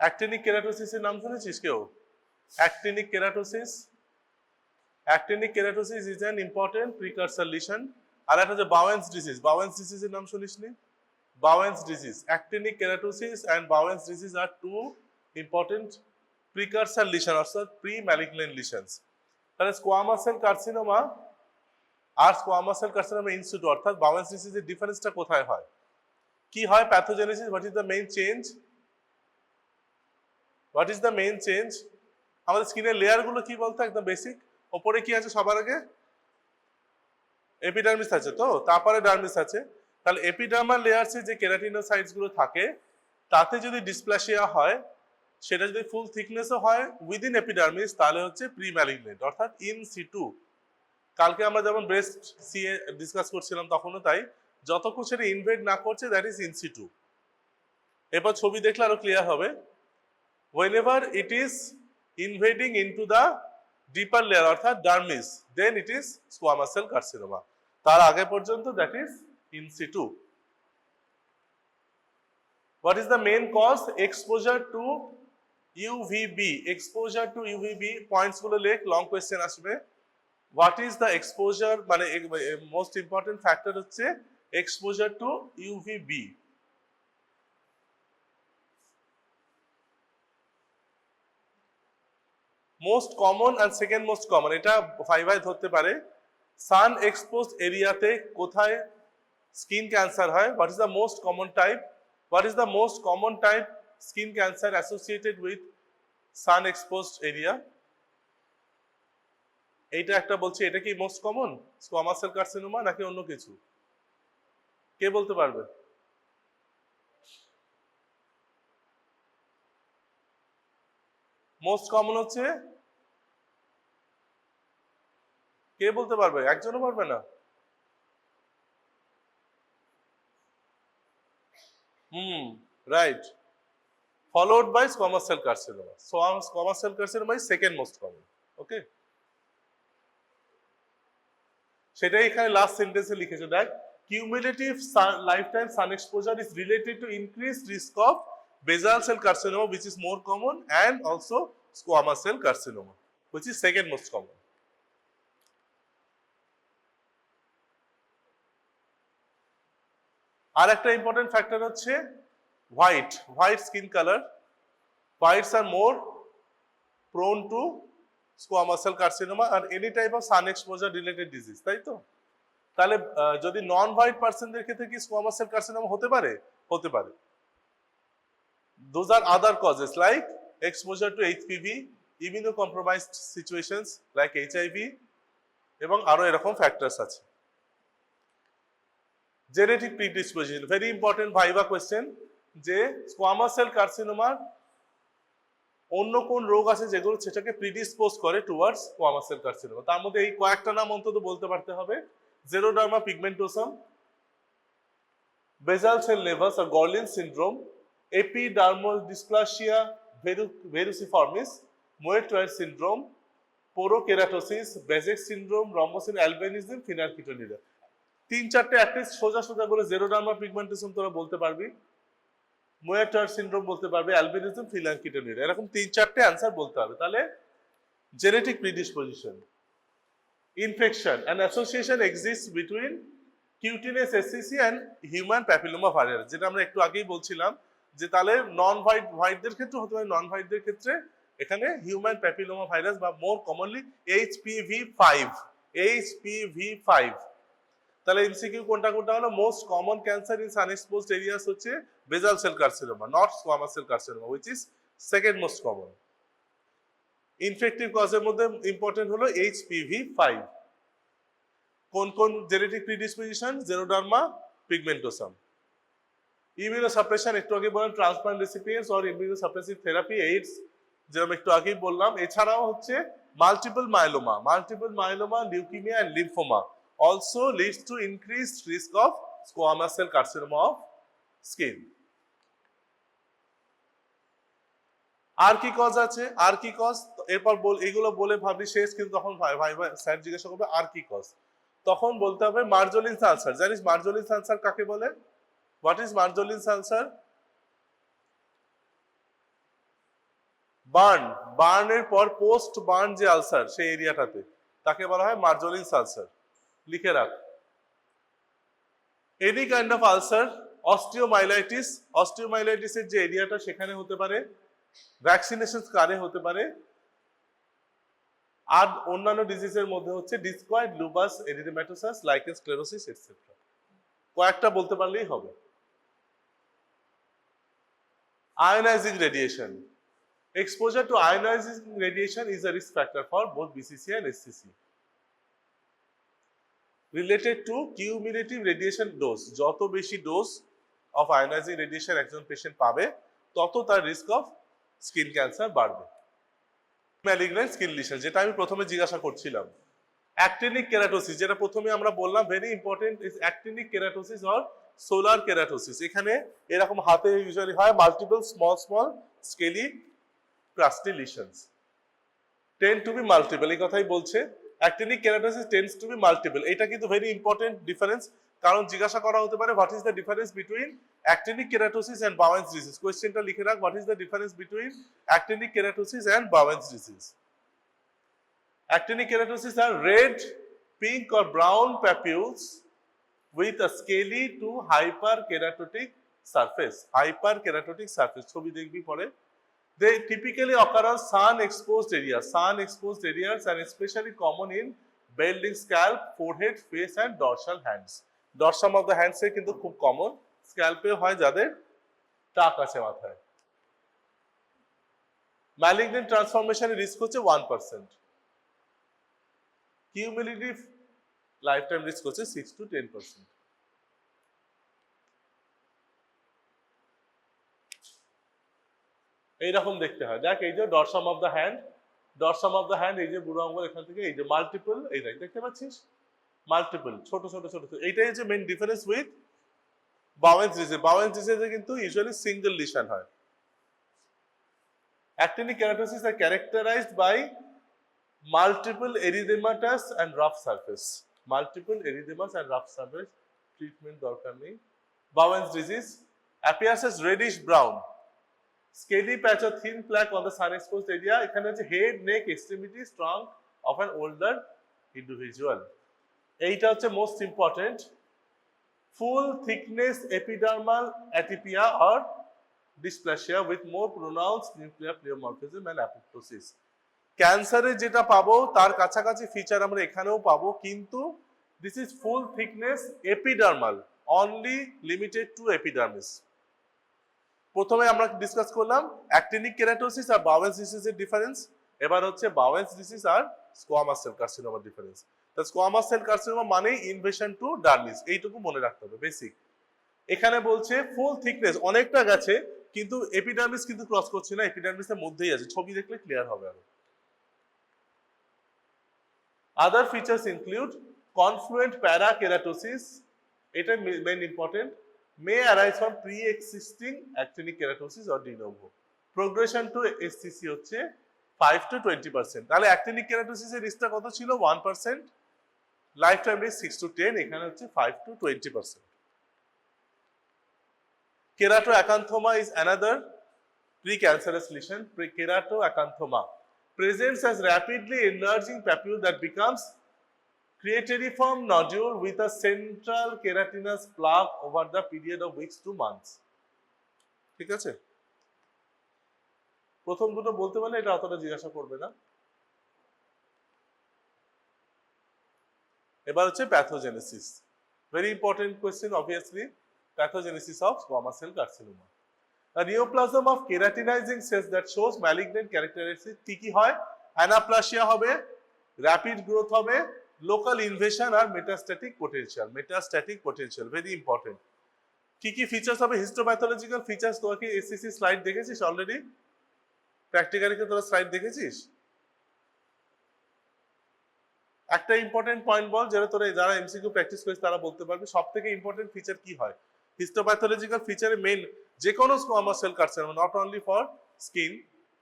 অ্যাক্টিনিক কেরাটোসিসের নাম শুনেছিস কেউ? Actinic keratosis, actinic keratosis is an important precursor lesion. আর একটা হচ্ছে বাওয়েন্স ডিজিজ, বাওয়েন্স ডিজিজের নাম শুনিসনি? Bowen's disease, actinic keratosis and Bowen's disease are two important precursor lesion অর্থাৎ প্রি ম্যালিগন্যান্ট লিশনস। তাহলে স্কোয়ামাস সেল কার্সিনোমা আর squamous cell carcinoma in situ অর্থাৎ বাওয়েন্স ডিজিজের ডিফারেন্সটা কোথায় হয়? কি হয় pathogenesis, what is the main change? What is the main change? আমাদের স্কিনের লেয়ারগুলো কি বলতো একদম বেসিক? ওপরে কি আছে সবার আগে? এপিডার্মিস আছে, তো তারপরে ডার্মিস আছে। তাহলে এপিডার্মাল লেয়ারসে যে কেরাটিনোসাইটস গুলো থাকে তাতে যদি ডিসপ্লাসিয়া হয়, সেটা যদি ফুল থিকনেসও হয় উইদিন এপিডার্মিস, তাহলে হচ্ছে প্রি ম্যালিগন্যান্ট অর্থাৎ ইন সিটু। কালকে আমরা যেমন ব্রেস্ট সিএ ডিসকাস করছিলাম তখনও তাই, যতক্ষণ সেটা ইনভেড না করছে দ্যাট ইজ ইন সিটু। এরপর ছবি দেখলে আরো ক্লিয়ার হবে। whenever it is invading into the deeper layer অর্থাৎ dermis, then it is squamous cell carcinoma। তার আগে পর্যন্ত that is in situ। what is the main cause? exposure to UVB, exposure to UVB points গুলো লেখ, long question আসবে। what is the exposure মানে most important factor হচ্ছে exposure to UVB। Most common আর second most common, এটা ভাই ধরতে পারে। সান এক্সপোজ এরিয়াতে কোথায় স্কিন ক্যান্সার হয়? What is the most common type? What is the most common type skin cancer associated with sun exposed area? এইটা একটা বলছি, এটা কি most common squamous cell carcinoma নাকি অন্য কিছু? কে বলতে পারবে? মোস্ট কমন হচ্ছে, কে বলতে পারবে? একজনও পারবে না? Right, followed by squamous cell carcinoma. So squamous cell carcinoma is second most common. Okay, সেটাই এখানে লাস্ট সেন্টেন্সে লিখেছে, দেখ cumulative lifetime San exposure is related to increased risk of basal cell carcinoma which is more common and also squamous cell carcinoma which is second most common. আর একটা important factor হচ্ছে white skin colour. Whites are more prone to squamous cell carcinoma and any type of sun exposure related disease, তাই তো? তাহলে যদি non white পার্সনদের ক্ষেত্রে কি squamous cell carcinoma হতে পারে? হতে পারে। Those are other causes like exposure to HPV, immunocompromised situations like HIV এবং আরো এরকম ফ্যাক্টরস আছে। Genetic predisposition, very important viva question, যে স্কোয়ামাস সেল কার্সিনোমার অন্য কোন রোগ আছে যেগুলো সেটাকে প্রিডিসপোজ করে টুয়ার্ডস স্কোয়ামাস সেল কার্সিনোমা। তার মধ্যে এই কয়েকটা নাম অন্তত বলতে পারতে হবে। Xeroderma pigmentosum, basal cell nevus আর Gorlin syndrome, epidermal dysplasia verruciformis, Muir Torre syndrome, porokeratosis, Bazex syndrome, রম্বোসিন অ্যালবিনিজম, ফিনারকিটোনিরিয়া। তিন চারটে অ্যাটলিস্ট সোজা করে জেরোডার্মা পিগমেন্টোসাম তোরা বলতে পারবি, মোয়েট্রয়েড সিনড্রোম বলতে পারবে, অ্যালবিনিজম, ফিনারকিটোনিরিয়া, এরকম তিন চারটে অ্যান্সার বলতে হবে। তাহলে genetic predisposition, infection and association exist between cutaneous SCC and human papilloma virus, যেটা আমরা একটু আগেই বলছিলাম যে তাহলে নন হোয়াইটদের ক্ষেত্রে হতে পারে, নন হোয়াইটদের ক্ষেত্রে এখানে হিউম্যান প্যাপিলোমা ভাইরাস বা মোর কমনলি HPV5। তাহলে এমসিকিউ কোনটা হলো? Most common cancer in sun exposed areas হচ্ছে basal cell carcinoma, not squamous cell carcinoma which is second most common. Infective কজের মধ্যে ইম্পর্টেন্ট হলো HPV5। কোন জেনেটিক প্রিডিসপোজিশন? জেরোডার্মা পিগমেন্টোসাম। ইমিউনোসাপ্রেশন একটু আগে বললাম, transplant recipients or immunosuppressive therapy, AIDS যেরকম একটু আগেই বললাম। এছাড়াও হচ্ছে multiple myeloma, leukemia and lymphoma also leads to increased risk of squamous cell carcinoma of skin. আর কি কজ আছে? আর কি কজ? এরপর এগুলো বলে ভাবি শেষ, কিন্তু তখন ভাই স্যার জিজ্ঞাসা করবে আর কি কজ, তখন বলতে হবে মার্জোলিনস আলসার। জানিস মার্জোলিনস আলসার কাকে বলে? What is Marjolin's ulcer? বার্নের পর পোস্ট বার্ন যে আলসার সেই এরিয়াটাতে তাকে বলা হয় মার্জোলিনস আলসার, লিখে রাখ। এনি কাইন্ড অফ আলসার, অস্টিওমাইলাইটিসের যে এরিয়াটা সেখানে হতে পারে, ভ্যাকসিনেশন স্কারে হতে পারে, আর অন্যান্য ডিজিজের মধ্যে হচ্ছে discoid lupus erythematosus, lichen sclerosis etcetera. কয়েকটা বলতে পারলেই হবে। Ionising radiation, exposure to ionizing radiation is a risk factor for both BCC and SCC. Related to cumulative radiation dose, যত বেশি ডোজ অফ আয়োনাইজিং রেডিয়েশন একজন পেশেন্ট পাবে তত তার রিস্ক অফ স্কিন ক্যান্সার বাড়বে। ম্যালিগন্যান্ট স্কিন লিশন, যেটা আমি প্রথমে জিজ্ঞাসা করছিলাম। অ্যাক্টিনিক কেরাটোসিস, যেটা প্রথমে আমরা বললাম very important, is actinic keratosis or solar keratosis. এখানে এরকম হাতে ইউজুয়ালি হয় multiple small scaly crusty lesions tend to be multiple, এই কথাই বলছে। actinic keratosis tends to be multiple, এটা কিন্তু ভেরি ইম্পর্টেন্ট ডিফারেন্স, কারণ জিজ্ঞাসা করা হতে পারে what is the difference between actinic keratosis and Bowen's disease। কোয়েশ্চেনটা লিখে রাখ, what is the difference between actinic keratosis and Bowen's disease। actinic keratosis are red, pink or brown papules with a scaly to hyperkeratotic surface, hyperkeratotic surface, ছবি দেখবি পরে। They typically occur on sun-exposed areas and especially common in balding scalp, forehead, face and dorsal hands. Dorsum of the hands এ কিন্তু খুব common, স্ক্যাল্পে হয় যাদের টাক আছে মাথায়। Malignant transformation এর রিস্ক হচ্ছে 1%, কিউমুলেটিভ লাইফটাইম রিস্ক হচ্ছে 6 to 10%। এইরকম দেখতে হয়, দেখ এই যে ডরসাম অফ দ্য হ্যান্ড, এই যে বুড়ো আঙ্গুল এখান থেকে এই যে মাল্টিপল, এইটাই দেখতে পাচ্ছিস মাল্টিপল ছোট ছোট ছোট, এইটাই হচ্ছে main difference with Bowen's disease. Bowen's ডিজিজে কিন্তু ইউজুয়ালি সিঙ্গেল লিশন হয়। Actinic keratosis are characterized by multiple erythematous and rough surface, treatment দরকার নেই। Bowen's disease appears as reddish brown, scaly patch or thin plaque on the sun exposed area, এখানে হচ্ছে head, neck, extremities, trunk of an older individual. এইটা হচ্ছে most important. Full thickness epidermal atypia or dysplasia with more pronounced nuclear pleomorphism and apoptosis. ক্যান্সারে যেটা পাবো তার কাছাকাছি feature আমরা এখানেও পাবো, কিন্তু this is full thickness epidermal, only limited to epidermis. প্রথমে আমরা ডিসকাস করলাম অ্যাক্টিনিক কেরাটোসিস আর বাওয়েন্স ডিজিজের ডিফারেন্স, এবার হচ্ছে বাওয়েন্স ডিজিজ আর স্কোয়ামাস সেল কার্সিনোমার ডিফারেন্স। তো স্কোয়ামাস সেল কার্সিনোমা মানেই ইনভেশন টু ডার্মিস, এইটুকু মনে রাখতে হবে বেসিক। এখানে বলছে ফুল থিকনেস অনেকটা গেছে, কিন্তু এপিডার্মিস কিন্তু ক্রস করছে না, এপিডার্মিসের মধ্যেই আছে, ছবি দেখলে ক্লিয়ার হবে আরো। আদার ফিচার্স ইনক্লুড কনফ্লুয়েন্ট প্যারাকেরাটোসিস, এটা main important, may arise from pre-existing actinic keratosis or de novo. Progression to SCC হচ্ছে 5 to 20%। তাহলে actinic keratosis এর রিস্কটা কত ছিল? 1%, লাইফ টাইম রিস্ক 6 to 10, এখানে হচ্ছে 5 to 20%। Keratoacanthoma is another precancerous lesion. Keratoacanthoma presents as rapidly enlarging papule that becomes crateriform nodule with a central keratinous plaque over the period of weeks to months. ঠিক আছে, প্রথম দুটো বলতে পারলে এটা অতটা জিজ্ঞাসা করবে না। এবার হচ্ছে pathogenesis, very important question obviously. Pathogenesis of squamous cell carcinoma, a neoplasm of keratinizing cells that shows malignant characteristics। কি কি হয়? অ্যানাপ্লাসিয়া হবে, র্যাপিড গ্রোথ হবে, লোকাল ইনভেশন আর মেটাস্ট্যাটিক পোটেনশিয়াল, ভেরি ইম্পর্টেন্ট। কি কি ফিচার্স হবে? হিস্টোপ্যাথোলজিক্যাল ফিচার্স, তোরা কি এসসিসি স্লাইড দেখেছিস অলরেডি? প্র্যাকটিক্যালি তোরা স্লাইড দেখেছিস? একটা ইম্পর্টেন্ট পয়েন্ট বল, যেটা তোরা যারা এমসিকিউ প্র্যাকটিস করিস তারা বলতে পারবে, সব থেকে ইম্পর্টেন্ট ফিচার কি হয়? হিস্টোপ্যাথোলজিক্যাল ফিচারে মেইন যে কোনো squamous cell carcinoma, not only for skin,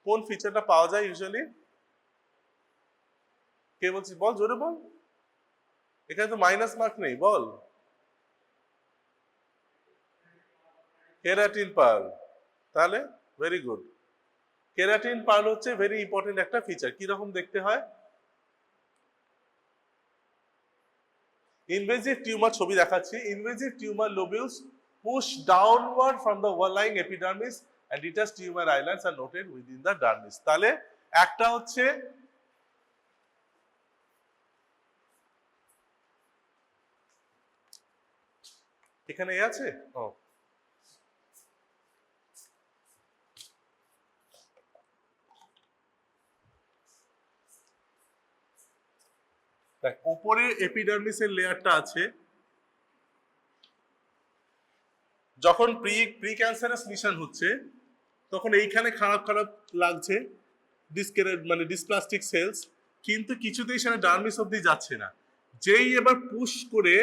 কোন ফিচারটা পাওয়া যায় ইউজুয়ালি? কে বলছিস? বল, জোরে বল, এখানে তো মাইনাস মার্ক নেই, বল। কেরাটিন পার্ল, তাহলে ভেরি গুড। কেরাটিন পার্ল হচ্ছে ভেরি ইম্পর্টেন্ট একটা ফিচার। কি রকম দেখতে হয়? ইনভেসিভ টিউমার ছবি দেখাচ্ছি। Invasive tumour lobules push downward from the overlying epidermis and detach tumour islands are noted within the dermis. তাহলে একটা হচ্ছে এখানে আছে দেখ উপরে এপিডার্মিসের লেয়ারটা আছে। যখন প্রি ক্যান্সারাস লিশন হচ্ছে তখন এইখানে খারাপ খারাপ লাগছে মানে ডিসপ্লাস্টিক সেলস, কিন্তু কিছুতেই সেটা ডার্মিস অব্দি যাচ্ছে না। যেই এবার পুশ করে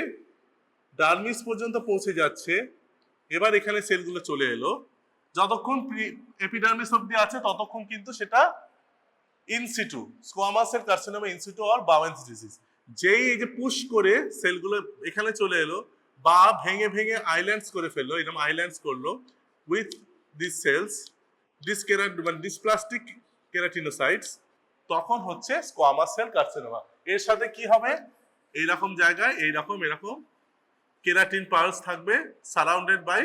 ডার্মিস পর্যন্ত পৌঁছে যাচ্ছে, এবার এখানে সেলগুলো চলে এলো। যতক্ষণ এপিডার্মিস অব্দি আছে ততক্ষণ কিন্তু সেটা in situ squamous cell carcinoma in situ আর বাউয়েন্স ডিজিজ। যেই এই যে পুশ করে সেলগুলো এখানে চলে এলো বা ভেঙে ভেঙে আইল্যান্ডস করে ফেললো, এরকম আইল্যান্ডস করলো উইথ দিস সেলস ডিসপ্লাস্টিক কেরাটিনোসাইটস, তখন হচ্ছে স্কোয়ামাস সেল কার্সিনোমা। এর সাথে কি হবে? এইরকম জায়গায় এরকম কেরাটিন পার্লস থাকবে সারাউন্ডেড বাই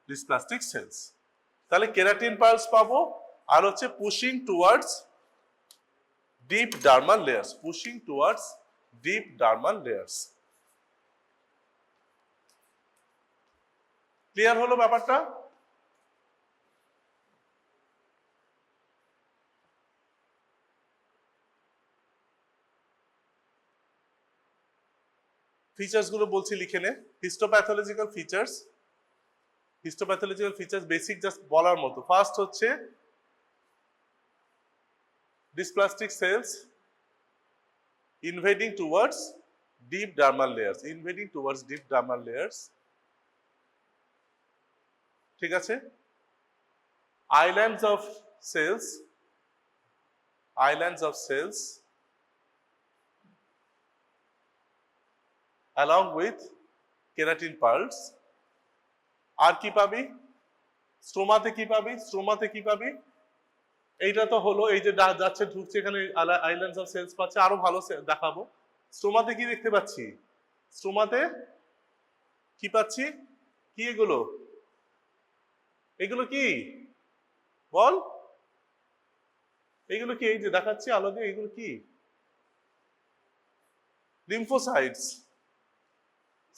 ডিসপ্লাস্টিক সেলস। তাহলে কেরাটিন পার্লস পাবো আর হচ্ছে pushing towards deep dermal layers, pushing towards deep dermal layers. Clear হলো ব্যাপারটা? ফিচার্স গুলো বলছি লিখে নে। Histopathological features, histopathological features basic just বলার মতো। ফার্স্ট হচ্ছে dysplastic cells invading towards deep dermal layers, invading towards deep dermal layers, ঠিক আছে? Islands of cells along with keratin pearls। আর কি পাবি? স্ট্রোমাতে কি পাবি? স্ট্রোমাতে কি পাবি? এইটা তো হলো, এই যে যাচ্ছে ঢুকছে এখানে আইল্যান্ডস অফ সেলস পাচ্ছে। আরো ভালো দেখাবো। স্ট্রোমাতে কি দেখতে পাচ্ছি? স্ট্রোমাতে কি পাচ্ছি? কি এগুলো? এগুলো কি বল? এগুলো কি? এই যে দেখাচ্ছি আলো দিয়ে, এগুলো কি? Lymphocytes.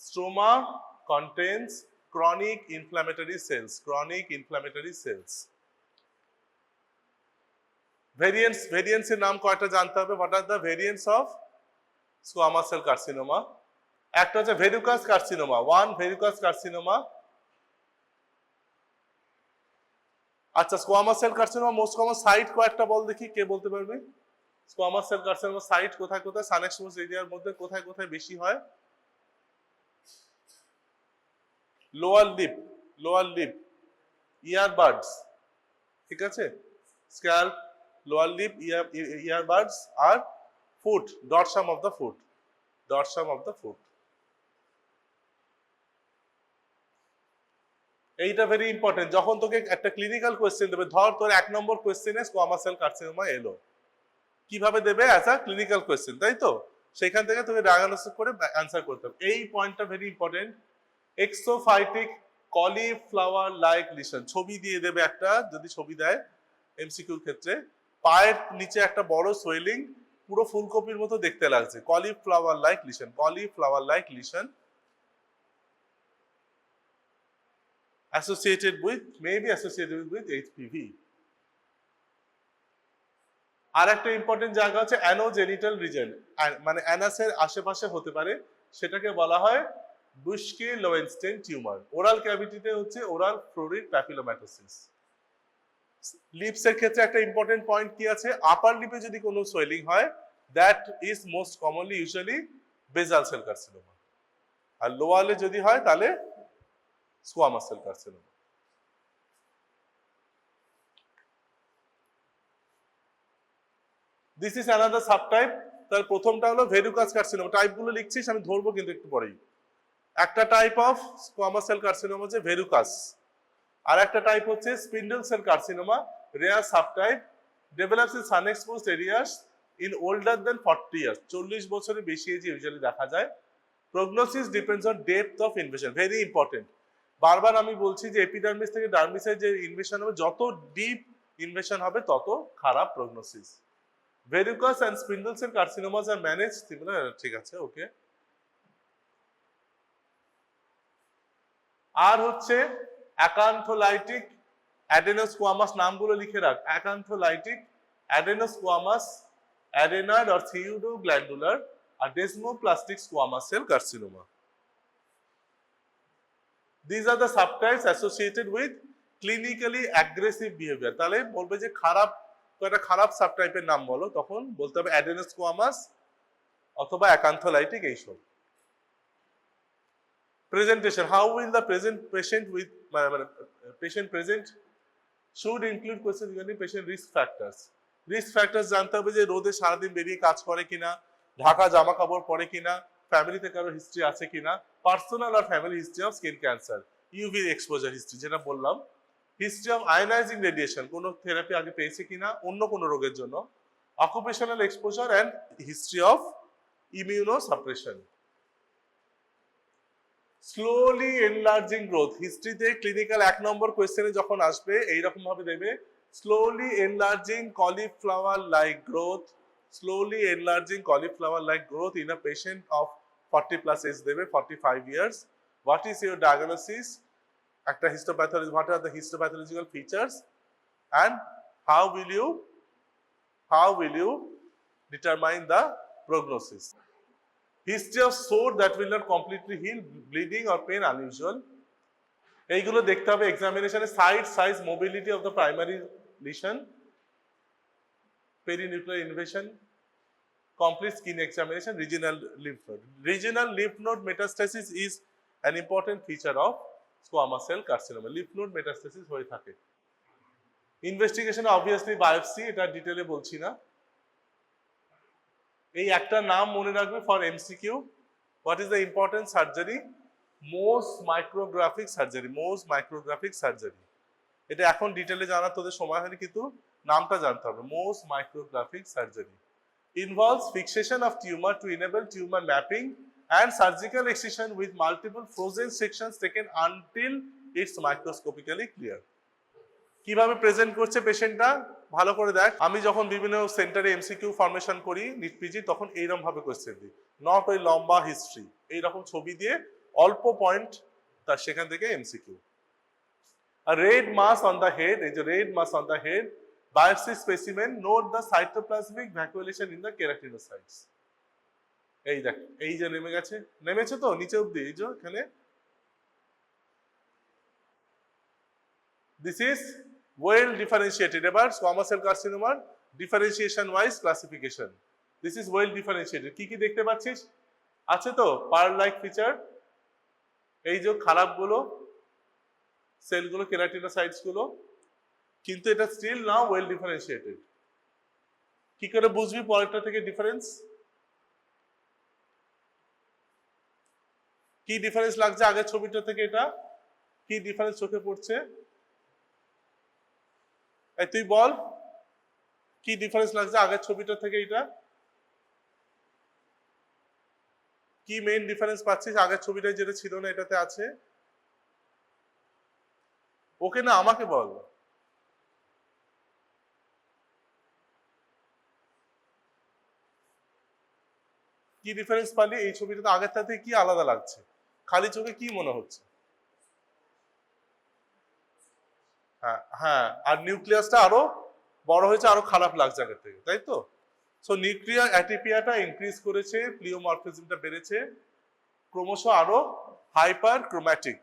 Stroma contains chronic inflammatory cells, chronic inflammatory cells। variants এর নাম কয়টা জানতে হবে। what are the variants of squamous cell carcinoma? একটা হচ্ছে verrucous carcinoma, one verrucous carcinoma। আচ্ছা, squamous cell carcinoma most common site কয়েকটা বল দেখি, কে বলতে পারবে? squamous cell carcinoma সাইট কোথায় কোথায়, সান এক্সপোজ এরিয়ার মধ্যে কোথায় কোথায় বেশি হয়? লোয়ার লিপ, ইয়ারবাডস, ঠিক আছে? স্ক্যাল্প, লোয়ার লিপ, ইয়ারবাডস আর foot, dorsum of the foot, এইটা ভেরি ইম্পর্টেন্ট। যখন তোকে একটা ক্লিনিক্যাল কোয়েশ্চেন দেবে, ধর তোর 1 নম্বর কোয়েশ্চেনে স্কোয়ামাস সেল কার্সিনোমা এলো, কিভাবে দেবে? অ্যাজ আ ক্লিনিক্যাল কোয়েশ্চেন, তাই তো? সেখান থেকে তোকে ডায়াগনোসিস করে অ্যান্সার করতে হবে। এই পয়েন্টটা very important. Exophytic cauliflower like lesion, ছবি দিয়ে দেবে একটা, যদি ছবি দেয় এমসিকিউর ক্ষেত্রে। পায়ের নিচে একটা বড় সোয়েলিং, পুরো ফুলকপির মতো দেখতে লাগছে, cauliflower like lesion associated with HPV। আর একটা ইম্পর্টেন্ট জায়গা হচ্ছে অ্যানোজেনিটাল রিজন, মানে অ্যানাসের আশেপাশে হতে পারে, সেটাকে বলা হয় বুশকে লোয়েনস্টেইন টিউমার। ওরাল ক্যাভিটিতে হচ্ছে ওরাল ফ্লোরিড প্যাপিলোম্যাটোসিস। লিপস এর ক্ষেত্রে একটা ইম্পর্টেন্ট পয়েন্ট কি আছে? আপার লিপে যদি কোনো সোয়েলিং হয়, that is most commonly usually basal cell carcinoma, আর লোয়ারে যদি হয় তাহলে squamous cell carcinoma. This is another subtype. তার প্রথমটা হলো ভেরুকাস কার্সিনোমা। টাইপগুলো লিখছিস, আমি ধরবো কিন্তু একটু পরেই। একটা type of squamous cell carcinoma হচ্ছে ভেরুকাস, আর একটা টাইপ হচ্ছে spindle cell carcinoma, rare subtype, develops in sun exposed areas in older than 40 years. 40 বছরের বেশি এজে ইউজুয়ালি দেখা যায়। Prognosis depends on depth of invasion. Very important. বারবার আমি বলছি যে এপিডার্মিস থেকে ডার্মিসের যে ইনভেশন হবে, যত ডিপ ইনভেশন হবে তত খারাপ prognosis. Verrucous and spindle cell carcinomas are manage similar, ঠিক আছে, ওকে। আর হচ্ছে অ্যাকান্থোলাইটিক অ্যাডেনোস্কোয়ামাস, নামগুলো লিখে রাখ। Acantholytic adenosquamous, adenoid or pseudoglandular আর desmoplastic squamous cell carcinoma. These are the subtypes associated with clinically aggressive behavior. তাহলে বলবে যে খারাপ, কয়টা খারাপ সাবটাইপের নাম বলো, তখন বলতে হবে অ্যাডেনোস্কোয়ামাস অথবা অ্যাকান্থোলাইটিক এইসব। Presentation. How will the patient present? Should include questions regarding patient risk factors. Risk factors জানতে হবে যে রোদে সারাদিন বেরিয়ে কাজ করে কিনা, ঢাকা জামা কাপড় পরে কিনা, ফ্যামিলিতে কারো হিস্ট্রি আছে কিনা, পার্সোনাল আর family history of skin cancer, UV exposure history যেটা বললাম, হিস্ট্রি অফ আয়োনাইজিং রেডিয়েশন, কোনো থেরাপি আগে পেয়েছে কিনা অন্য কোনো রোগের জন্য, occupational exposure and history of immunosuppression. Slowly enlarging growth, হিস্ট্রিতে ক্লিনিক্যাল 1 নম্বর কোয়েশ্চেনে যখন আসবে এইরকম ভাবে দেবে, slowly enlarging cauliflower like growth, slowly enlarging cauliflower like growth in a patient of 40 plus age দেবে, 45 years. What is your diagnosis? একটা histopathology, what are the histopathological features and how will you determine the prognosis? History of sore that will not completely heal, bleeding or pain unusual. এইগুলো দেখতে হবে এক্সামিনেশনে। Size, mobility of the primary lesion, perinuclear invasion, complete skin examination, regional lymph node. Regional lymph node metastasis is an important feature of squamous cell carcinoma. Lymph node metastasis হয়ে থাকে। Investigation obviously biopsy, এটা ডিটেইলে বলছি না। এই একটা নাম মনে রাখবে for MCQ. What is the important surgery? Mohs micrographic surgery, Mohs micrographic surgery. এটা এখন ডিটেইলে জানার তোদের সময় হয়নি, কিন্তু নামটা জানতে হবে। Mohs micrographic surgery involves fixation of tumor to enable tumor mapping and surgical excision with multiple frozen sections taken until it's microscopically clear. কিভাবে প্রেজেন্ট করছে পেশেন্টটা ভালো করে দেখ। আমি যখন বিভিন্ন সেন্টারে এমসিকিউ ফরমেশন করি নিট পিজি, তখন এইরকম ভাবে কোশ্চেন দিই, নট ওই লম্বা হিস্ট্রি, এইরকম ছবি দিয়ে অল্প পয়েন্ট, তার সেখান থেকে MCQ. A red mass on the head, এই যে red mass on the head, biopsy specimen, note the cytoplasmic vacuolation in the keratinocytes. এই দেখ, এই যে নেমে গেছে, নেমেছে তো নিচে অবধি, এই যে এখানে। This is well differentiated. এবার squamous cell carcinoma differentiation wise classification. This is well differentiated. কি কি দেখতে পাচ্ছিস? আছে তো pearl like feature, এই যে খারাপ গুলো সেলগুলো, কেরাটিনোসাইটস গুলো, কিন্তু এটা স্টিল নাও ওয়েল ডিফারেন্সিয়েটেড। কি করে বুঝবি পরেরটা থেকে ডিফারেন্স? কি ডিফারেন্স লাগছে আগের ছবিটা থেকে এটা? কি ডিফারেন্স চোখে পড়ছে? এই তুই বল, কি ডিফারেন্স লাগছে আগের ছবিটা থেকে এটা? কি মেইন ডিফারেন্স পাচ্ছিস আগের ছবিটায় যেটা ছিল না এটাতে আছে? ওকে না, আমাকে বল। কি ডিফারেন্স পালি এই ছবিটাতে আগের থেকে? কি আলাদা লাগছে? খালি চোখে কি মনে হচ্ছে? হ্যাঁ হ্যাঁ, আর নিউক্লিয়াসটা আরো বড় হয়েছে, আরো খারাপ লাগছে আগের থেকে, তাই তো? সো নিউক্লিয়ার অ্যাটিপিয়াটা ইনক্রিজ করেছে, প্লিওমরফিজমটা বেড়েছে, ক্রমশ আরো হাইপার ক্রোম্যাটিক।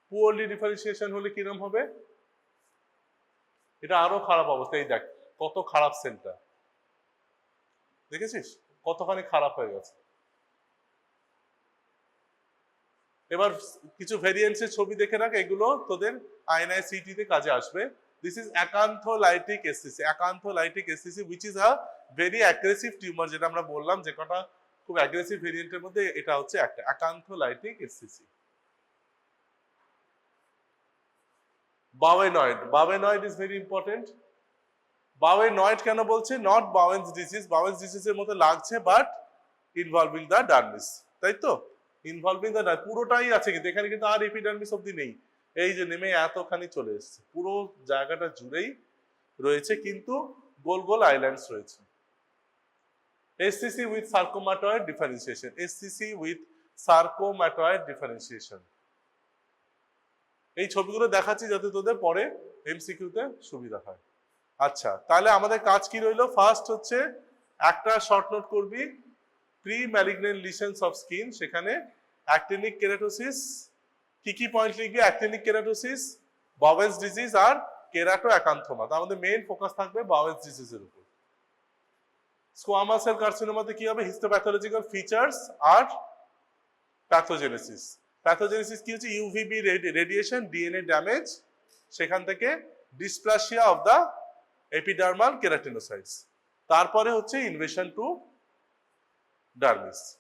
পুয়ারলি ডিফারেন্সিয়েশন হলে কিরকম হবে? এটা আরো খারাপ অবস্থা। এই দেখ কত খারাপ সেলটা, দেখেছিস কতখানি খারাপ হয়ে গেছে। এবার কিছু ভেরিয়েন্টসের ছবি দেখে রাখ, এগুলো তোদের আইএনআই-সিটি তে কাজে আসবে। This is acantholytic SCC. Acantholytic SCC which is a very aggressive tumour, যেটা আমরা বললাম যে কটা খুব অ্যাগ্রেসিভ ভেরিয়েন্টের মধ্যে এটা হচ্ছে একটা acantholytic SCC. Bowenoid, Bowenoid is very important. Bowenoid কেন বলছে? নট বাওয়েন্স ডিজিজ, বাওয়েন্স ডিজিজের মতো লাগছে বাট ইনভলভিং দ্য ডার্মিস, তাই তো? ইনভলভিং দ্য ডার্মিস পুরোটাই আছে, কিন্তু এখানে কিন্তু আর এপিডার্মিস অব্দি নেই। এই যে নেমে এতখানি চলে এসছে, পুরো জায়গাটা জুড়েই রয়েছে, কিন্তু গোল গোল আইল্যান্ডস রয়েছে। SCC with sarcomatoid differentiation, SCC with sarcomatoid differentiation। এই ছবিগুলো দেখাচ্ছি যাতে তোদের পরে এমসিকিউতে সুবিধা হয়। আচ্ছা, তাহলে আমাদের কাজ কি রইলো? ফার্স্ট হচ্ছে একটা শর্ট নোট করবি, প্রি ম্যালিগন্যান্ট লিশনস অফ স্কিন, সেখানে অ্যাক্টিনিক কেরাটোসিস, কি পয়েন্ট লিখবি? অ্যাক্টিনিক কেরাটোসিস, বাওয়েন্স ডিজিজ আর কেরাটো অ্যাকান্থোমা। তার মধ্যে মেইন ফোকাস থাকবে বাওয়েন্স ডিজিজের উপর। স্কোয়ামাস সেল কার্সিনোমাতে কি হবে? হিস্টোপ্যাথোলজিক্যাল ফিচার্স আর প্যাথোজেনেসিস। প্যাথোজেনেসিস কি হচ্ছে? ইউভিবি রেডিয়েশন, ডিএনএ ড্যামেজ, সেখান থেকে ডিসপ্লাসিয়া অফ দ্য এপিডার্মাল কেরাটিনোসাইটস, তারপরে হচ্ছে ইনভেশন টু ডার্মিস।